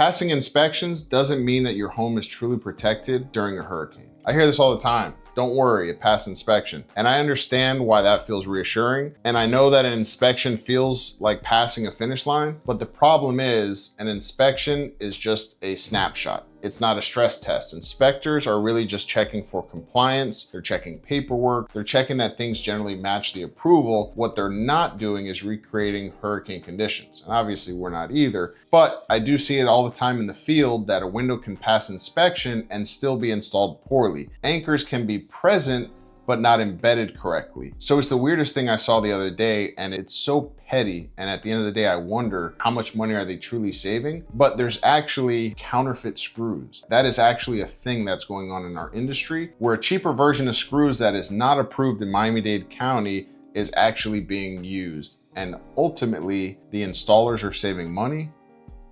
Passing inspections doesn't mean that your home is truly protected during a hurricane. I hear this all the time. Don't worry, it passed inspection. And I understand why that feels reassuring. And I know that an inspection feels like passing a finish line, but the problem is an inspection is just a snapshot. It's not a stress test. Inspectors are really just checking for compliance. They're checking paperwork. They're checking that things generally match the approval. What they're not doing is recreating hurricane conditions. And obviously we're not either, but I do see it all the time in the field that a window can pass inspection and still be installed poorly. Anchors can be present, but not embedded correctly. So it's the weirdest thing I saw the other day, and it's so petty. And at the end of the day, I wonder how much money are they truly saving? But there's actually counterfeit screws. That is actually a thing that's going on in our industry, where a cheaper version of screws that is not approved in Miami-Dade County is actually being used. And ultimately, the installers are saving money.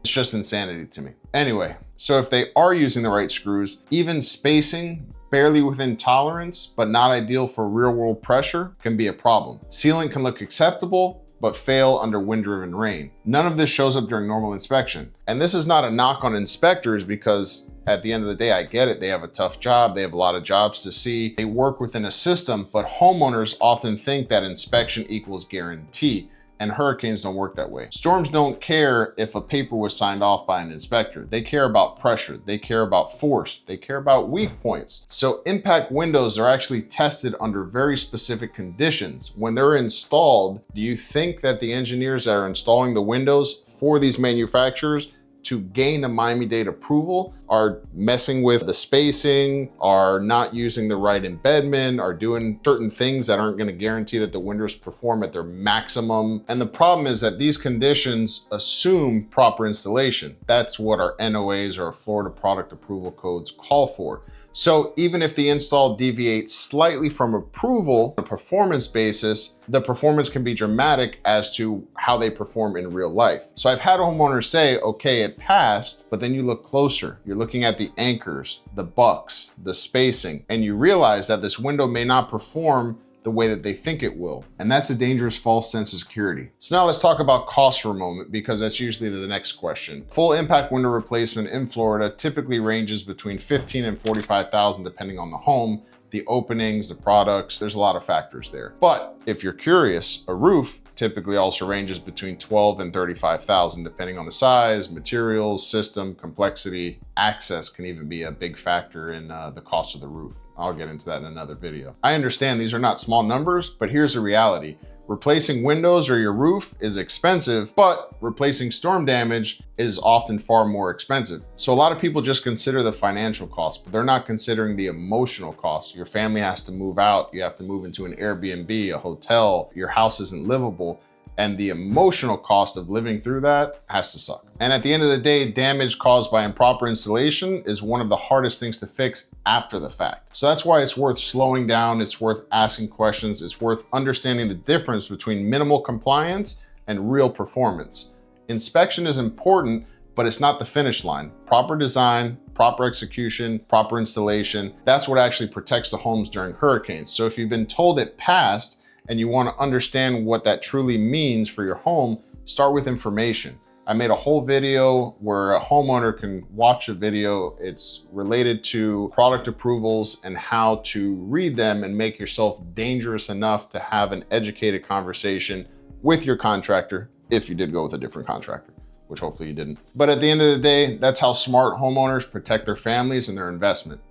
It's just insanity to me. Anyway, so if they are using the right screws, even spacing barely within tolerance, but not ideal for real world pressure, can be a problem. Sealing can look acceptable, but fail under wind-driven rain. None of this shows up during normal inspection. And this is not a knock on inspectors, because at the end of the day, I get it. They have a tough job. They have a lot of jobs to see. They work within a system, but homeowners often think that inspection equals guarantee. And hurricanes don't work that way. Storms don't care if a paper was signed off by an inspector. They care about pressure. They care about force. They care about weak points. So impact windows are actually tested under very specific conditions. When they're installed, do you think that the engineers that are installing the windows for these manufacturers to gain a Miami-Dade approval are messing with the spacing, are not using the right embedment, are doing certain things that aren't going to guarantee that the windows perform at their maximum? And the problem is that these conditions assume proper installation. That's what our NOAs, or Florida Product Approval Codes, call for. So even if the install deviates slightly from approval on a performance basis, the performance can be dramatic as to how they perform in real life. So I've had homeowners say, okay, it passed, but then you look closer. You're looking at the anchors, the bucks, the spacing, and you realize that this window may not perform the way that they think it will. And that's a dangerous false sense of security. So now let's talk about cost for a moment, because that's usually the next question. Full impact window replacement in Florida typically ranges between $15,000 and $45,000 depending on the home, the openings, the products. There's a lot of factors there. But if you're curious, a roof typically also ranges between $12,000 and $35,000 depending on the size, materials, system, complexity. Access can even be a big factor in the cost of the roof. I'll get into that in another video. I understand these are not small numbers, but here's the reality. Replacing windows or your roof is expensive, but replacing storm damage is often far more expensive. So a lot of people just consider the financial cost, but they're not considering the emotional cost. Your family has to move out. You have to move into an Airbnb, a hotel. Your house isn't livable. And the emotional cost of living through that has to suck. And at the end of the day, damage caused by improper installation is one of the hardest things to fix after the fact. So that's why it's worth slowing down. It's worth asking questions. It's worth understanding the difference between minimal compliance and real performance. Inspection is important, but it's not the finish line. Proper design, proper execution, proper installation, that's what actually protects the homes during hurricanes. So if you've been told it passed, and you want to understand what that truly means for your home, start with information. I made a whole video where a homeowner can watch a video. It's related to product approvals and how to read them and make yourself dangerous enough to have an educated conversation with your contractor, if you did go with a different contractor, which hopefully you didn't. But at the end of the day, that's how smart homeowners protect their families and their investment.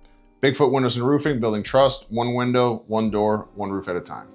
Bigfoot Windows and Roofing, building trust, one window, one door, one roof at a time.